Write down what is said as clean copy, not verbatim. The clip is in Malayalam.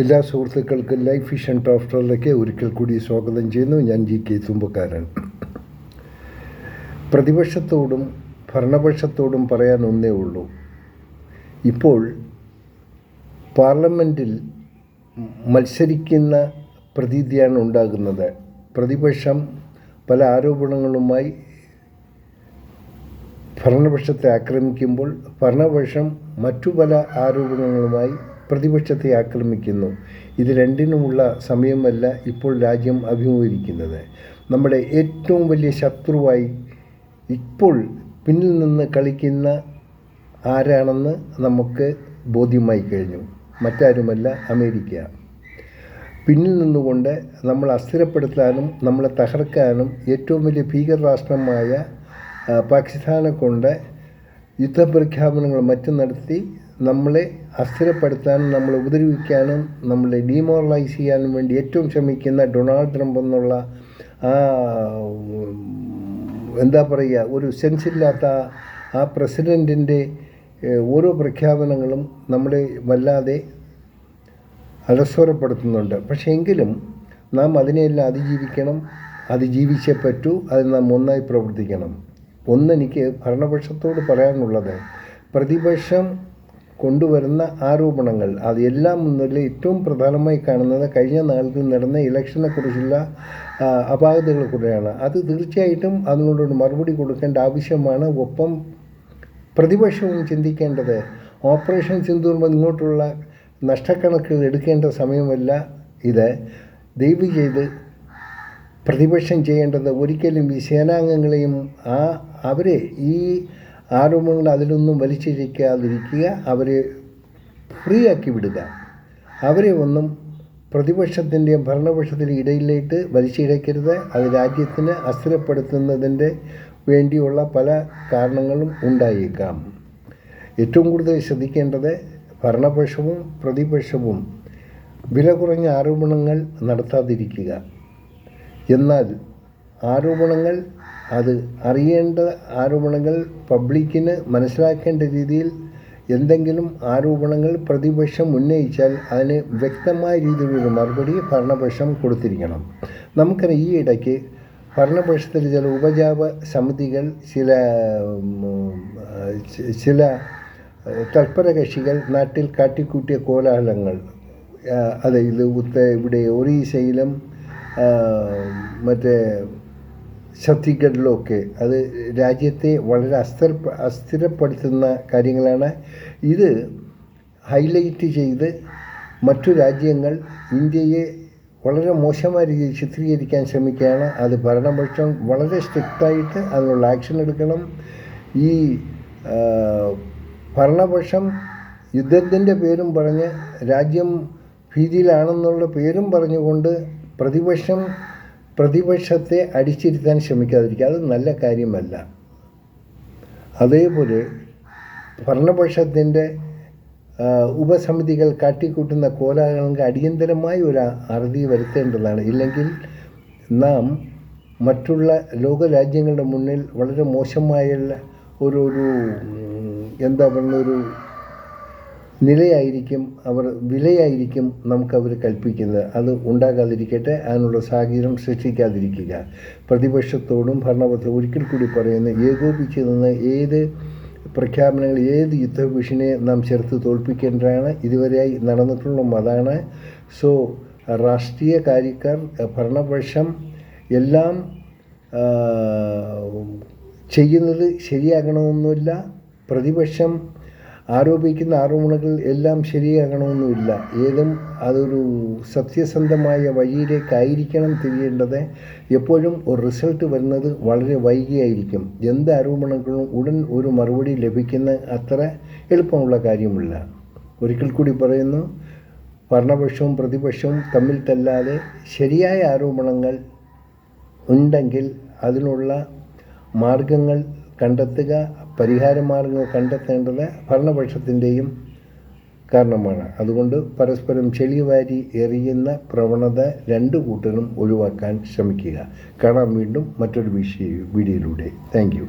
എല്ലാ സുഹൃത്തുക്കൾക്കും ലൈഫ് വിഷൻ ടോക്ടറിലേക്ക് ഒരിക്കൽ കൂടി സ്വാഗതം ചെയ്യുന്നു. ഞാൻ GK തുമ്പക്കാരൻ. പ്രതിപക്ഷത്തോടും ഭരണപക്ഷത്തോടും പറയാൻ ഒന്നേ ഉള്ളൂ. ഇപ്പോൾ പാർലമെൻറ്റിൽ മത്സരിക്കുന്ന പ്രതീതിയാണ് ഉണ്ടാകുന്നത്. പ്രതിപക്ഷം പല ആരോപണങ്ങളുമായി ഭരണപക്ഷത്തെ ആക്രമിക്കുമ്പോൾ ഭരണപക്ഷം മറ്റു പല ആരോപണങ്ങളുമായി പ്രതിപക്ഷത്തെ ആക്രമിക്കുന്നു. ഇത് രണ്ടിനുമുള്ള സമയമല്ല ഇപ്പോൾ രാജ്യം അഭിമുഖീകരിക്കുന്നത്. നമ്മുടെ ഏറ്റവും വലിയ ശത്രുവായി ഇപ്പോൾ പിന്നിൽ നിന്ന് കളിക്കുന്ന ആരാണെന്ന് നമുക്ക് ബോധ്യമായി കഴിഞ്ഞു. മറ്റാരുമല്ല, അമേരിക്ക. പിന്നിൽ നിന്നുകൊണ്ട് നമ്മൾ അസ്ഥിരപ്പെടുത്താനും നമ്മളെ തകർക്കാനും ഏറ്റവും വലിയ ഭീകരരാഷ്ട്രമായ പാകിസ്ഥാനെ കൊണ്ട് യുദ്ധപ്രഖ്യാപനങ്ങൾ മറ്റും നടത്തി നമ്മളെ അസ്ഥിരപ്പെടുത്താനും നമ്മളെ ഉപദ്രവിക്കാനും നമ്മളെ ഡീമോറലൈസ് ചെയ്യാനും വേണ്ടി ഏറ്റവും ശ്രമിക്കുന്ന ഡൊണാൾഡ് ട്രംപ് എന്നുള്ള ഒരു സെൻസില്ലാത്ത ആ പ്രസിഡൻറ്റിൻ്റെ ഓരോ പ്രഖ്യാപനങ്ങളും നമ്മളെ വല്ലാതെ അലസ്വരപ്പെടുത്തുന്നുണ്ട്. പക്ഷേ എങ്കിലും നാം അതിനെയെല്ലാം അതിജീവിക്കണം. അതിജീവിച്ചേ പറ്റൂ. അത് നാം ഒന്നായി പ്രവർത്തിക്കണം. ഒന്നെനിക്ക് ഭരണപക്ഷത്തോട് പറയാനുള്ളത്, പ്രതിപക്ഷം കൊണ്ടുവരുന്ന ആരോപണങ്ങൾ അതെല്ലാം മുന്നിൽ ഏറ്റവും പ്രധാനമായി കാണുന്നത് കഴിഞ്ഞ നാളിൽ നടന്ന ഇലക്ഷനെക്കുറിച്ചുള്ള അപാകതകളെക്കുറിച്ചാണ്. അത് തീർച്ചയായിട്ടും അതിനോടൊരു മറുപടി കൊടുക്കേണ്ട ആവശ്യമാണ്. ഒപ്പം പ്രതിപക്ഷവും ചിന്തിക്കേണ്ടത് ഓപ്പറേഷൻ സിന്ദൂർ ഇങ്ങോട്ടുള്ള നഷ്ടക്കണക്കുകൾ എടുക്കേണ്ട സമയമല്ല ഇത്. ദയവ് ചെയ്ത് പ്രതിപക്ഷം ചെയ്യേണ്ടത് ഒരിക്കലും ഈ സേനാംഗങ്ങളെയും അവരെ ഈ ആരോപണങ്ങൾ അതിലൊന്നും വലിച്ചിരിക്കാതിരിക്കുക. അവരെ ഫ്രീ ആക്കി വിടുക. അവരെ ഒന്നും പ്രതിപക്ഷത്തിൻ്റെയും ഭരണപക്ഷത്തിൻ്റെ ഇടയിലേക്ക് വലിച്ചിഴക്കരുത്. അത് രാജ്യത്തിന് അസ്ഥിരപ്പെടുത്തുന്നതിൻ്റെ വേണ്ടിയുള്ള പല കാരണങ്ങളും ഉണ്ടായേക്കാം. ഏറ്റവും കൂടുതൽ ശ്രദ്ധിക്കേണ്ടത് ഭരണപക്ഷവും പ്രതിപക്ഷവും വില കുറഞ്ഞ ആരോപണങ്ങൾ നടത്താതിരിക്കുക. എന്നാൽ ആരോപണങ്ങൾ അത് അറിയേണ്ട ആരോപണങ്ങൾ പബ്ലിക്കിന് മനസ്സിലാക്കേണ്ട രീതിയിൽ എന്തെങ്കിലും ആരോപണങ്ങൾ പ്രതിപക്ഷം ഉന്നയിച്ചാൽ അതിന് വ്യക്തമായ രീതിയിലൊരു മറുപടി ഭരണപക്ഷം കൊടുത്തിരിക്കണം. നമുക്കറിയാം, ഈ ഇടയ്ക്ക് ഭരണപക്ഷത്തിൽ ചില ഉപജാപ സമിതികൾ, ചില തൽപര കക്ഷികൾ നാട്ടിൽ കാട്ടിക്കൂട്ടിയ കോലാഹലങ്ങൾ, ഇത് ഇവിടെ ഒറീസയിലും മറ്റേ ഛത്തീസ്ഗഡിലൊക്കെ അത് രാജ്യത്തെ വളരെ അസ്ഥിരപ്പെടുത്തുന്ന കാര്യങ്ങളാണ്. ഇത് ഹൈലൈറ്റ് ചെയ്ത് മറ്റു രാജ്യങ്ങൾ ഇന്ത്യയെ വളരെ മോശമായ രീതിയിൽ ചിത്രീകരിക്കാൻ ശ്രമിക്കുകയാണ്. അത് ഭരണപക്ഷം വളരെ സ്ട്രിക്റ്റായിട്ട് അതിനുള്ള ആക്ഷൻ എടുക്കണം. ഈ ഭരണപക്ഷം യുദ്ധത്തിൻ്റെ പേരും പറഞ്ഞ് രാജ്യം ഭീതിയിലാണെന്നുള്ള പേരും പറഞ്ഞുകൊണ്ട് പ്രതിപക്ഷത്തെ അടിച്ചിരുത്താൻ ശ്രമിക്കാതിരിക്കുക. അത് നല്ല കാര്യമല്ല. അതേപോലെ ഭരണപക്ഷത്തിൻ്റെ ഉപസമിതികൾ കാട്ടിക്കൂട്ടുന്ന കോലാഹലങ്ങൾക്ക് അടിയന്തരമായി ഒരു അറുതി വരുത്തേണ്ടതാണ്. ഇല്ലെങ്കിൽ നാം മറ്റുള്ള ലോകരാജ്യങ്ങളുടെ മുന്നിൽ വളരെ മോശമായുള്ള ഒരു വിലയായിരിക്കും നമുക്കവർ കൽപ്പിക്കുന്നത്. അത് ഉണ്ടാകാതിരിക്കട്ടെ. അതിനുള്ള സാഹചര്യം സൃഷ്ടിക്കാതിരിക്കുക. പ്രതിപക്ഷത്തോടും ഭരണപക്ഷത്തോടും ഒരിക്കൽ കൂടി പറയുന്ന, ഏകോപിച്ച് നിന്ന് ഏത് പ്രഖ്യാപനങ്ങൾ, ഏത് യുദ്ധഭീഷണിയെ നാം ചെറുത്ത് തോൽപ്പിക്കേണ്ടതാണ്. ഇതുവരെയായി നടന്നിട്ടുള്ള അതാണ്. രാഷ്ട്രീയ കാര്യക്കാർ, ഭരണപക്ഷം എല്ലാം ചെയ്യുന്നത് ശരിയാകണമെന്നില്ല. പ്രതിപക്ഷം ആരോപിക്കുന്ന ആരോപണങ്ങൾ എല്ലാം ശരിയാകണമെന്നുമില്ല. അതൊരു സത്യസന്ധമായ വഴിയിലേക്കായിരിക്കണം തിരിയേണ്ടത്. എപ്പോഴും ഒരു റിസൾട്ട് വരുന്നത് വളരെ വൈകിയായിരിക്കും. എന്ത് ആരോപണങ്ങളും ഉടൻ ഒരു മറുപടി ലഭിക്കുന്ന അത്ര എളുപ്പമുള്ള കാര്യമില്ല. ഒരിക്കൽ കൂടി പറയുന്നു, ഭരണപക്ഷവും പ്രതിപക്ഷവും തമ്മിൽ തല്ലാതെ ശരിയായ ആരോപണങ്ങൾ ഉണ്ടെങ്കിൽ അതിനുള്ള മാർഗങ്ങൾ കണ്ടെത്തുക, പരിഹാര മാർഗങ്ങൾ കണ്ടെത്തേണ്ടത് ഭരണപക്ഷത്തിൻ്റെയും കാരണമാണ്. അതുകൊണ്ട് പരസ്പരം ചെളിവാരി എറിയുന്ന പ്രവണത രണ്ടു കൂട്ടരും ഒഴിവാക്കാൻ ശ്രമിക്കുക. കാണാം വീണ്ടും മറ്റൊരു വീഡിയോയിലൂടെ. Thank you.